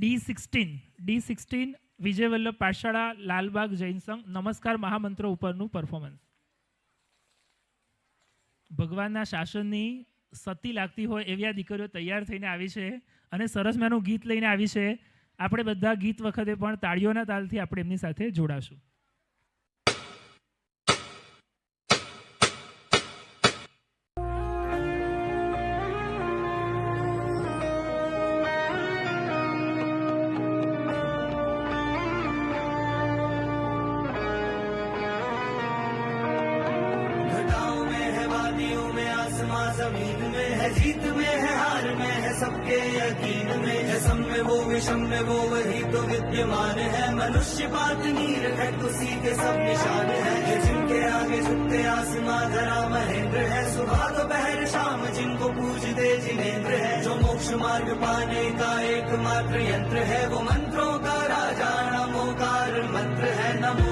D16 Vijay Vallabh પાઠશાળા Lalbaug Jain સંઘ નમસ્કાર મહામંત્રો ઉપરનું પરફોર્મન્સ. ભગવાનના શાસનની સતી લાગતી હોય એવી આ દીકરીઓ તૈયાર થઈને આવી છે અને સરસ મજાનું ગીત લઈને આવી છે. આપણે બધા ગીત વખતે પણ તાળીઓના તાલથી આપણે એમની સાથે જોડાશું. जमीन में है, जीत में है, हार में है, सबके यकीन में है. सम में वो विषम में वो वही तो विद्यमान है. मनुष्य बात नीर है तो सीधे सब निशान है. ये जिनके आगे झुकते आसमां धरा महेंद्र है. सुबह दोपहर शाम जिनको पूजते जिनेंद्र है. जो मोक्ष मार्ग पाने का एकमात्र यंत्र है, वो मंत्रों का राजा नमोकार मंत्र है. नमो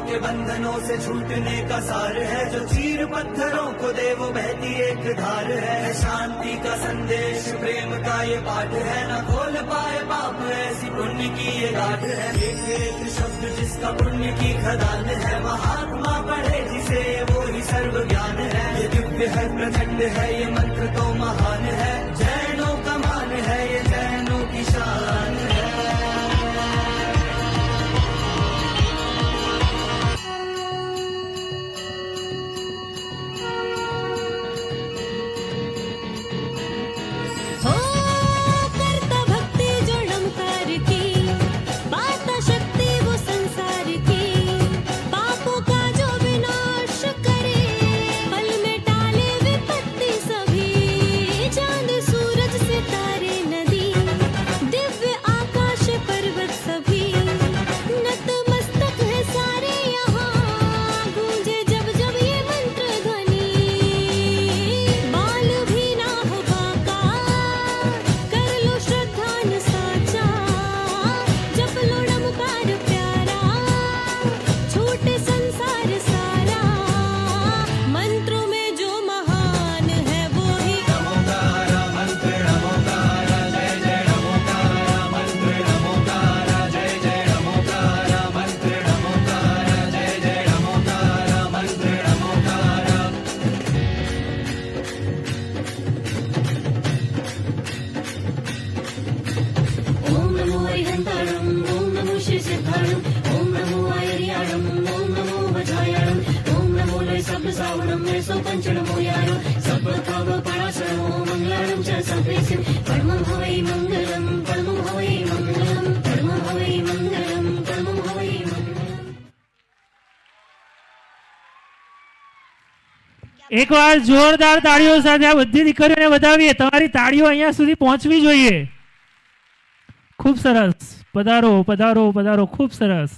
के बंधनों से छूटने का सार है. जो चीर पत्थरों को दे वो बहती एक धार है. शांति का संदेश प्रेम का ये पाठ है. न खोल पाए पाप ऐसी पुण्य की ये गाठ है. एक एक शब्द जिसका पुण्य की खदान है. महात्मा पढ़े जिसे वो ही सर्व ज्ञान है. ये दिव्य है, प्रचंड है, ये मंत्र तो महान है. जैनों का मान है, ये जैनों की शान है. એક વાર જોરદાર તાળીઓ સાથે આ બધી દીકરીઓને વધાવીએ. તમારી તાળીઓ અહીંયા સુધી પહોંચવી જોઈએ. ખૂબ સરસ. પધારો પધારો પધારો. ખૂબ સરસ.